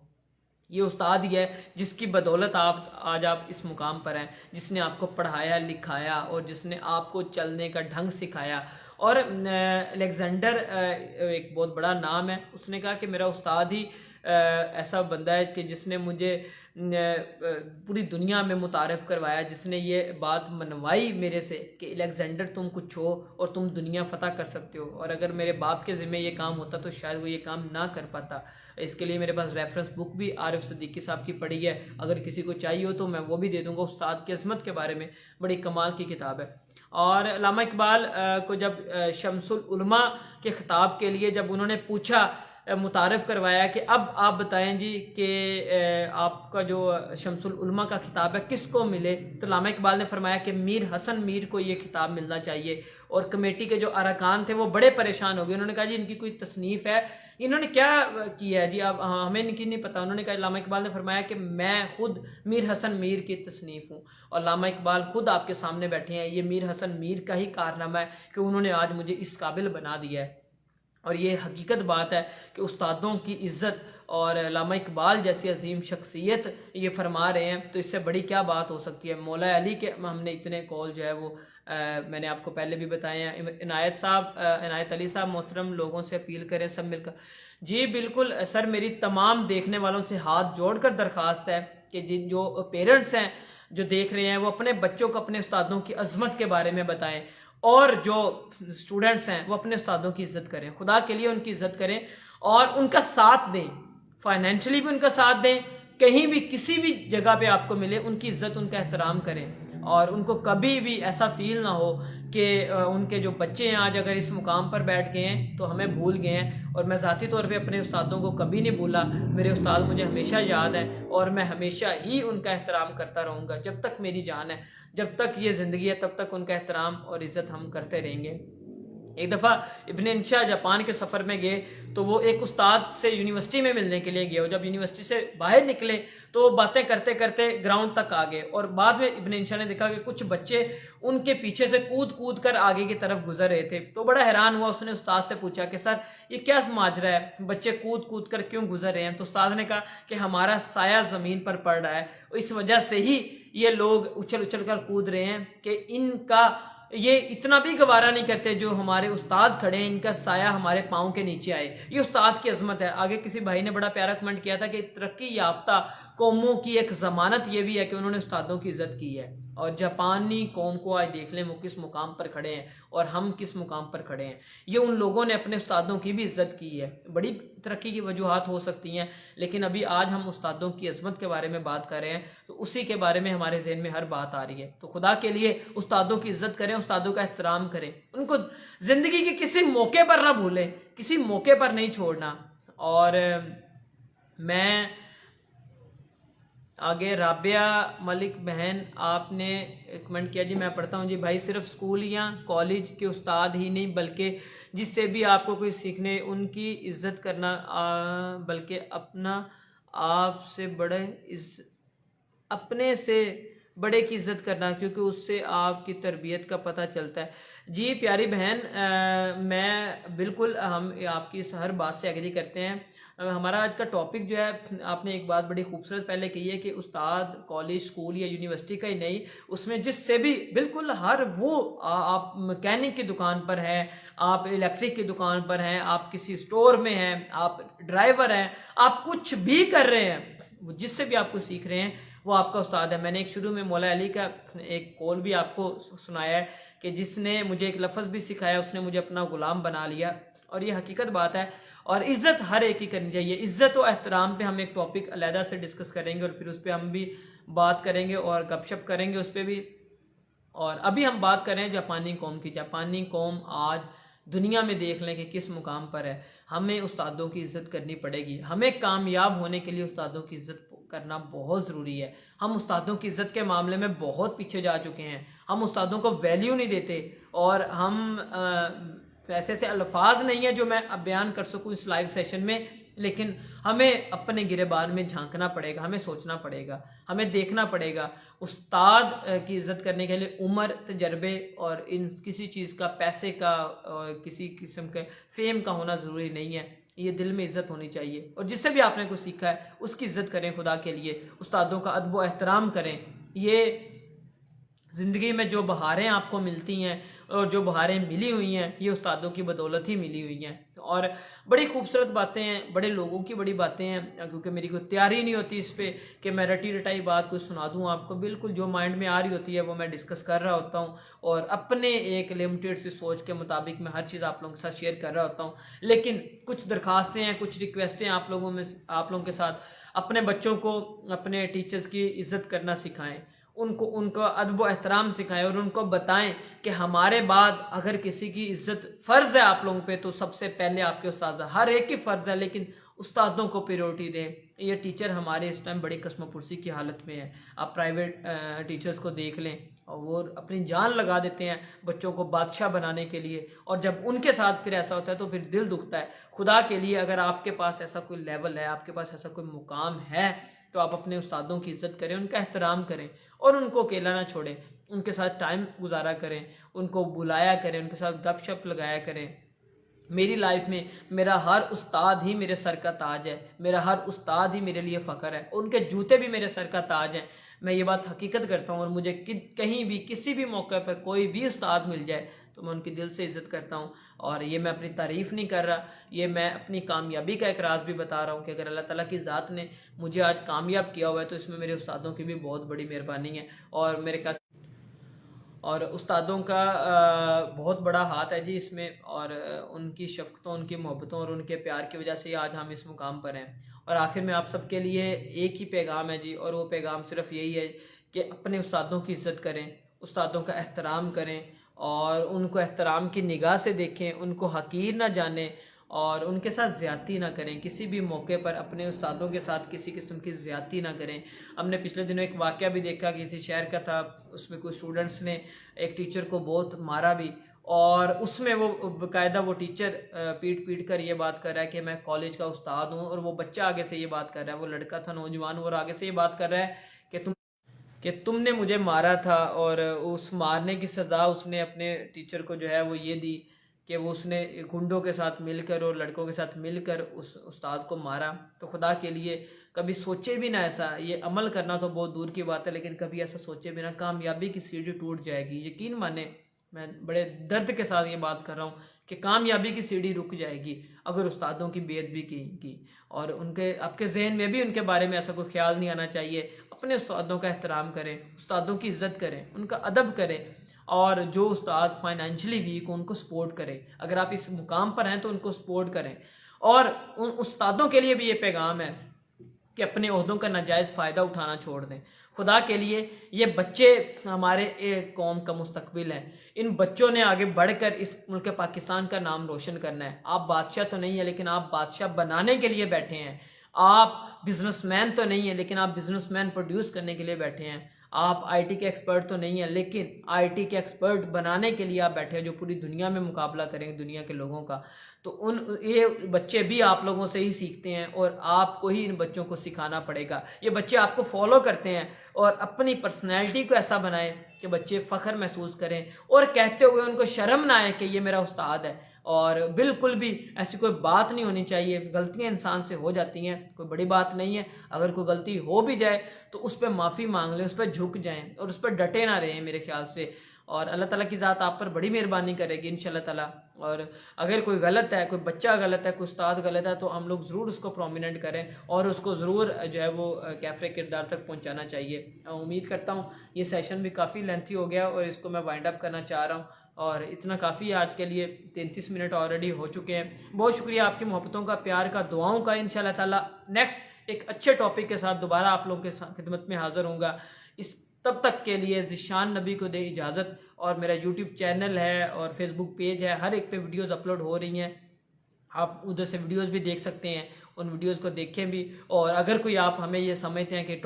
یہ استاد ہی ہے جس کی بدولت آج آپ اس مقام پر ہیں، جس نے آپ کو پڑھایا لکھایا اور جس نے آپ کو چلنے کا ڈھنگ سکھایا۔ اور الیگزینڈر ایک بہت بڑا نام ہے، اس نے کہا کہ میرا استاد ہی ایسا بندہ ہے کہ جس نے مجھے پوری دنیا میں متعارف کروایا، جس نے یہ بات منوائی میرے سے کہ الیگزینڈر تم کچھ ہو اور تم دنیا فتح کر سکتے ہو، اور اگر میرے باپ کے ذمہ یہ کام ہوتا تو شاید وہ یہ کام نہ کر پاتا۔ اس کے لیے میرے پاس ریفرنس بک بھی عارف صدیقی صاحب کی پڑھی ہے، اگر کسی کو چاہیے ہو تو میں وہ بھی دے دوں گا۔ استاد کی عظمت کے بارے میں بڑی کمال کی کتاب ہے۔ اور علامہ اقبال کو جب شمس العلماء کے خطاب کے لیے جب انہوں نے پوچھا، متعارف کروایا کہ اب آپ بتائیں جی کہ آپ کا جو شمس العلماء کا خطاب ہے کس کو ملے، تو علامہ اقبال نے فرمایا کہ میر حسن میر کو یہ خطاب ملنا چاہیے۔ اور کمیٹی کے جو ارکان تھے وہ بڑے پریشان ہو گئے، انہوں نے کہا جی ان کی کوئی تصنیف ہے، انہوں نے کیا کیا ہے جی، اب ہمیں ان کی نہیں پتہ۔ انہوں نے کہا، علامہ اقبال نے فرمایا کہ میں خود میر حسن میر کی تصنیف ہوں، اور علامہ اقبال خود آپ کے سامنے بیٹھے ہیں، یہ میر حسن میر کا ہی کارنامہ ہے کہ انہوں نے آج مجھے اس قابل بنا دیا ہے۔ اور یہ حقیقت بات ہے کہ استادوں کی عزت، اور علامہ اقبال جیسی عظیم شخصیت یہ فرما رہے ہیں تو اس سے بڑی کیا بات ہو سکتی ہے۔ مولا علی کے ہم نے اتنے قول جو ہے وہ میں نے آپ کو پہلے بھی بتائے ہیں۔ عنایت علی صاحب محترم لوگوں سے اپیل کریں سب مل کر۔ جی بالکل سر، میری تمام دیکھنے والوں سے ہاتھ جوڑ کر درخواست ہے کہ جو پیرنٹس ہیں جو دیکھ رہے ہیں وہ اپنے بچوں کو اپنے استادوں کی عظمت کے بارے میں بتائیں، اور جو اسٹوڈنٹس ہیں وہ اپنے استادوں کی عزت کریں، خدا کے لیے ان کی عزت کریں اور ان کا ساتھ دیں، فائنینشلی بھی ان کا ساتھ دیں، کہیں بھی کسی بھی جگہ پہ آپ کو ملے ان کی عزت ان کا احترام کریں، اور ان کو کبھی بھی ایسا فیل نہ ہو کہ ان کے جو بچے ہیں آج اگر اس مقام پر بیٹھ گئے ہیں تو ہمیں بھول گئے ہیں۔ اور میں ذاتی طور پہ اپنے استادوں کو کبھی نہیں بھولا، میرے استاد مجھے ہمیشہ یاد ہیں، اور میں ہمیشہ ہی ان کا احترام کرتا رہوں گا جب تک میری جان ہے، جب تک یہ زندگی ہے تب تک ان کا احترام اور عزت ہم کرتے رہیں گے۔ ایک دفعہ ابن انشا جاپان کے سفر میں گئے تو وہ ایک استاد سے یونیورسٹی میں ملنے کے لیے گئے، اور جب یونیورسٹی سے باہر نکلے تو وہ باتیں کرتے کرتے گراؤنڈ تک آ گئے، اور بعد میں ابن انشا نے دیکھا کہ کچھ بچے ان کے پیچھے سے کود کود کر آگے کی طرف گزر رہے تھے، تو بڑا حیران ہوا۔ اس نے استاد سے پوچھا کہ سر یہ کیا ماجرا ہے، بچے کود کود کر کیوں گزر رہے ہیں؟ تو استاد نے کہا کہ ہمارا سایہ زمین پر پڑ رہا ہے، اس وجہ سے ہی یہ لوگ اچھل اچھل کر کود رہے ہیں کہ ان کا یہ اتنا بھی گوارا نہیں کرتے جو ہمارے استاد کھڑے ہیں ان کا سایہ ہمارے پاؤں کے نیچے آئے۔ یہ استاد کی عظمت ہے۔ آگے کسی بھائی نے بڑا پیارا کمنٹ کیا تھا کہ ترقی یافتہ قوموں کی ایک ضمانت یہ بھی ہے کہ انہوں نے استادوں کی عزت کی ہے، اور جاپانی قوم کو آج دیکھ لیں وہ کس مقام پر کھڑے ہیں اور ہم کس مقام پر کھڑے ہیں۔ یہ ان لوگوں نے اپنے استادوں کی بھی عزت کی ہے۔ بڑی ترقی کی وجوہات ہو سکتی ہیں، لیکن ابھی آج ہم استادوں کی عظمت کے بارے میں بات کر رہے ہیں تو اسی کے بارے میں ہمارے ذہن میں ہر بات آ رہی ہے۔ تو خدا کے لیے استادوں کی عزت کریں، استادوں کا احترام کریں، ان کو زندگی کے کسی موقع پر نہ بھولیں، کسی موقع پر نہیں چھوڑنا۔ اور میں آگے رابعہ ملک بہن آپ نے کمنٹ کیا، جی میں پڑھتا ہوں۔ جی بھائی، صرف اسکول یا کالج کے استاد ہی نہیں بلکہ جس سے بھی آپ کو کوئی سیکھنے ان کی عزت کرنا، بلکہ اپنے سے بڑے کی عزت کرنا، کیونکہ اس سے آپ کی تربیت کا پتہ چلتا ہے۔ جی پیاری بہن، میں بالکل ہم آپ کی ہر بات سے ایگری کرتے ہیں۔ ہمارا آج کا ٹاپک جو ہے، آپ نے ایک بات بڑی خوبصورت پہلے کی ہے کہ استاد کالج اسکول یا یونیورسٹی کا ہی نہیں، اس میں جس سے بھی بالکل ہر وہ، آپ مکینک کی دکان پر ہیں، آپ الیکٹرک کی دکان پر ہیں، آپ کسی اسٹور میں ہیں، آپ ڈرائیور ہیں، آپ کچھ بھی کر رہے ہیں، وہ جس سے بھی آپ کو سیکھ رہے ہیں وہ آپ کا استاد ہے۔ میں نے ایک شروع میں مولا علی کا ایک قول بھی آپ کو سنایا ہے کہ جس نے مجھے ایک لفظ بھی سکھایا اس نے مجھے اپنا غلام بنا لیا، اور یہ حقیقت بات ہے۔ اور عزت ہر ایک کی کرنی چاہیے۔ عزت و احترام پہ ہم ایک ٹاپک علیحدہ سے ڈسکس کریں گے، اور پھر اس پہ ہم بھی بات کریں گے اور گپ شپ کریں گے اس پہ بھی۔ اور ابھی ہم بات کریں جاپانی قوم کی۔ جاپانی قوم آج دنیا میں دیکھ لیں کہ کس مقام پر ہے۔ ہمیں استادوں کی عزت کرنی پڑے گی۔ ہمیں کامیاب ہونے کے لیے استادوں کی عزت کرنا بہت ضروری ہے۔ ہم استادوں کی عزت کے معاملے میں بہت پیچھے جا چکے ہیں۔ ہم استادوں کو ویلیو نہیں دیتے، اور ہم ایسے ایسے الفاظ نہیں ہیں جو میں اب بیان کر سکوں اس لائیو سیشن میں، لیکن ہمیں اپنے گریبان میں جھانکنا پڑے گا، ہمیں سوچنا پڑے گا، ہمیں دیکھنا پڑے گا۔ استاد کی عزت کرنے کے لیے عمر، تجربے اور کسی چیز کا، پیسے کا اور کسی قسم کے فیم کا ہونا ضروری نہیں ہے۔ یہ دل میں عزت ہونی چاہیے، اور جس سے بھی آپ نے کچھ سیکھا ہے اس کی عزت کریں خدا کے لیے، استادوں کا ادب و احترام کریں۔ یہ زندگی میں جو بہاریں آپ کو ملتی ہیں اور جو بہاریں ملی ہوئی ہیں یہ استادوں کی بدولت ہی ملی ہوئی ہیں، اور بڑی خوبصورت باتیں ہیں، بڑے لوگوں کی بڑی باتیں ہیں، کیونکہ میری کوئی تیاری نہیں ہوتی اس پہ کہ میں رٹی رٹائی بات کچھ سنا دوں آپ کو، بالکل جو مائنڈ میں آ رہی ہوتی ہے وہ میں ڈسکس کر رہا ہوتا ہوں، اور اپنے ایک لمیٹڈ سی سوچ کے مطابق میں ہر چیز آپ لوگوں کے ساتھ شیئر کر رہا ہوتا ہوں۔ لیکن کچھ درخواستیں ہیں، کچھ ریکویسٹیں آپ لوگوں کے ساتھ، اپنے بچوں کو اپنے ٹیچرز کی عزت کرنا سکھائیں، ان کو ادب و احترام سکھائیں، اور ان کو بتائیں کہ ہمارے بعد اگر کسی کی عزت فرض ہے آپ لوگوں پہ تو سب سے پہلے آپ کے استاد، ہر ایک کی فرض ہے، لیکن استادوں کو پریورٹی دیں۔ یہ ٹیچر ہمارے اس ٹائم بڑی قسم پرسی کی حالت میں ہے، آپ پرائیویٹ ٹیچرز کو دیکھ لیں، اور وہ اپنی جان لگا دیتے ہیں بچوں کو بادشاہ بنانے کے لیے، اور جب ان کے ساتھ پھر ایسا ہوتا ہے تو پھر دل دکھتا ہے۔ خدا کے لیے اگر آپ کے پاس ایسا کوئی لیول ہے، آپ کے پاس ایسا کوئی مقام ہے، تو آپ اپنے استادوں کی عزت کریں، ان کا احترام کریں، اور ان کو اکیلا نہ چھوڑیں، ان کے ساتھ ٹائم گزارا کریں، ان کو بلایا کریں، ان کے ساتھ گپ شپ لگایا کریں۔ میری لائف میں میرا ہر استاد ہی میرے سر کا تاج ہے، میرا ہر استاد ہی میرے لیے فخر ہے، ان کے جوتے بھی میرے سر کا تاج ہیں، میں یہ بات حقیقت کرتا ہوں، اور مجھے کہیں بھی کسی بھی موقع پر کوئی بھی استاد مل جائے تو میں ان کی دل سے عزت کرتا ہوں، اور یہ میں اپنی تعریف نہیں کر رہا، یہ میں اپنی کامیابی کا ایک راز بھی بتا رہا ہوں کہ اگر اللہ تعالیٰ کی ذات نے مجھے آج کامیاب کیا ہوا ہے تو اس میں میرے استادوں کی بھی بہت بڑی مہربانی ہے، اور استادوں کا بہت بڑا ہاتھ ہے جی اس میں، اور ان کی شفقتوں، ان کی محبتوں اور ان کے پیار کی وجہ سے آج ہم اس مقام پر ہیں۔ اور آخر میں آپ سب کے لیے ایک ہی پیغام ہے جی، اور وہ پیغام صرف یہی ہے کہ اپنے استادوں کی عزت کریں، استادوں کا احترام کریں، اور ان کو احترام کی نگاہ سے دیکھیں، ان کو حقیر نہ جانیں، اور ان کے ساتھ زیادتی نہ کریں، کسی بھی موقع پر اپنے استادوں کے ساتھ کسی قسم کی زیادتی نہ کریں۔ ہم نے پچھلے دنوں ایک واقعہ بھی دیکھا کہ کسی شہر کا تھا، اس میں کچھ اسٹوڈنٹس نے ایک ٹیچر کو بہت مارا بھی، اور اس میں وہ باقاعدہ وہ ٹیچر پیٹ کر یہ بات کر رہا ہے کہ میں کالج کا استاد ہوں، اور وہ بچہ آگے سے یہ بات کر رہا ہے، وہ لڑکا تھا نوجوان، اور آگے سے یہ بات کر رہا ہے کہ تم نے مجھے مارا تھا، اور اس مارنے کی سزا اس نے اپنے ٹیچر کو جو ہے وہ یہ دی کہ وہ اس نے گنڈوں کے ساتھ مل کر اور لڑکوں کے ساتھ مل کر اس استاد کو مارا۔ تو خدا کے لیے کبھی سوچے بھی نہ ایسا، یہ عمل کرنا تو بہت دور کی بات ہے، لیکن کبھی ایسا سوچے بھی نہ، کامیابی کی سیڑھی ٹوٹ جائے گی، یقین مانیں، میں بڑے درد کے ساتھ یہ بات کر رہا ہوں کہ کامیابی کی سیڑھی رک جائے گی اگر استادوں کی بے ادبی کی، اور آپ کے ذہن میں بھی ان کے بارے میں ایسا کوئی خیال نہیں آنا چاہیے۔ اپنے استادوں کا احترام کریں، استادوں کی عزت کریں، ان کا ادب کریں، اور جو استاد فائنینشلی ویک ان کو سپورٹ کریں، اگر آپ اس مقام پر ہیں تو ان کو سپورٹ کریں۔ اور ان استادوں کے لیے بھی یہ پیغام ہے کہ اپنے عہدوں کا ناجائز فائدہ اٹھانا چھوڑ دیں۔ خدا کے لیے یہ بچے ہمارے ایک قوم کا مستقبل ہیں، ان بچوں نے آگے بڑھ کر اس ملک پاکستان کا نام روشن کرنا ہے۔ آپ بادشاہ تو نہیں ہیں لیکن آپ بادشاہ بنانے کے لیے بیٹھے ہیں، آپ بزنس مین تو نہیں ہیں لیکن آپ بزنس مین پروڈیوس کرنے کے لیے بیٹھے ہیں، آپ آئی ٹی کے ایکسپرٹ تو نہیں ہیں لیکن آئی ٹی کے ایکسپرٹ بنانے کے لیے آپ بیٹھے ہیں، جو پوری دنیا میں مقابلہ کریں گے دنیا کے لوگوں کا۔ تو یہ بچے بھی آپ لوگوں سے ہی سیکھتے ہیں، اور آپ کو ہی ان بچوں کو سکھانا پڑے گا۔ یہ بچے آپ کو فالو کرتے ہیں، اور اپنی پرسنالٹی کو ایسا بنائیں کہ بچے فخر محسوس کریں، اور کہتے ہوئے ان کو شرم نہ آئے کہ یہ میرا استاد ہے، اور بالکل بھی ایسی کوئی بات نہیں ہونی چاہیے۔ غلطیاں انسان سے ہو جاتی ہیں، کوئی بڑی بات نہیں ہے، اگر کوئی غلطی ہو بھی جائے تو اس پہ معافی مانگ لیں، اس پہ جھک جائیں، اور اس پہ ڈٹے نہ رہیں میرے خیال سے، اور اللہ تعالیٰ کی ذات آپ پر بڑی مہربانی کرے گی انشاءاللہ تعالیٰ۔ اور اگر کوئی غلط ہے، کوئی بچہ غلط ہے، کوئی استاد غلط ہے، تو ہم لوگ ضرور اس کو پرومیننٹ کریں، اور اس کو ضرور جو ہے وہ کیفے کردار تک پہنچانا چاہیے۔ امید کرتا ہوں یہ سیشن بھی کافی لینتھی ہو گیا، اور اس کو میں وائنڈ اپ کرنا چاہ رہا ہوں، اور اتنا کافی ہے آج کے لیے، 33 منٹ آلریڈی ہو چکے ہیں۔ بہت شکریہ آپ کی محبتوں کا، پیار کا، دعاؤں کا۔ انشاءاللہ تعالیٰ نیکسٹ ایک اچھے ٹاپک کے ساتھ دوبارہ آپ لوگوں کے خدمت میں حاضر ہوں گا۔ تب تک کے لیے ذیشان نبی کو دے اجازت، اور میرا یوٹیوب چینل ہے اور فیس بک پیج ہے، ہر ایک پہ ویڈیوز اپلوڈ ہو رہی ہیں، آپ ادھر سے ویڈیوز بھی دیکھ سکتے ہیں، ان ویڈیوز کو دیکھیں بھی۔ اور اگر کوئی آپ ہمیں یہ سمجھتے ہیں کہ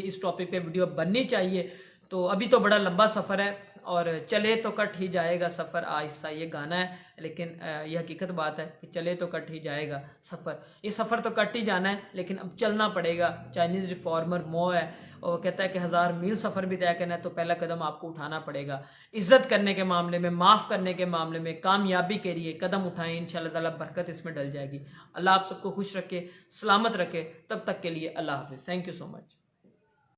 اس ٹاپک پہ ویڈیو بننی چاہیے، تو ابھی تو بڑا لمبا سفر ہے، اور چلے تو کٹ ہی جائے گا سفر آہستہ، یہ گانا ہے لیکن یہ حقیقت بات ہے کہ چلے تو کٹ ہی جائے گا سفر، یہ سفر تو کٹ ہی جانا ہے لیکن اب چلنا پڑے گا۔ چائنیز ریفارمر مو ہے، اور وہ کہتا ہے کہ 1000 میل سفر بھی طے کرنا ہے تو پہلا قدم آپ کو اٹھانا پڑے گا۔ عزت کرنے کے معاملے میں، معاف کرنے کے معاملے میں، کامیابی کے لیے قدم اٹھائیں، انشاءاللہ تعالیٰ برکت اس میں ڈل جائے گی۔ اللہ آپ سب کو خوش رکھے، سلامت رکھے، تب تک کے لیے اللہ حافظ۔ Thank you so much.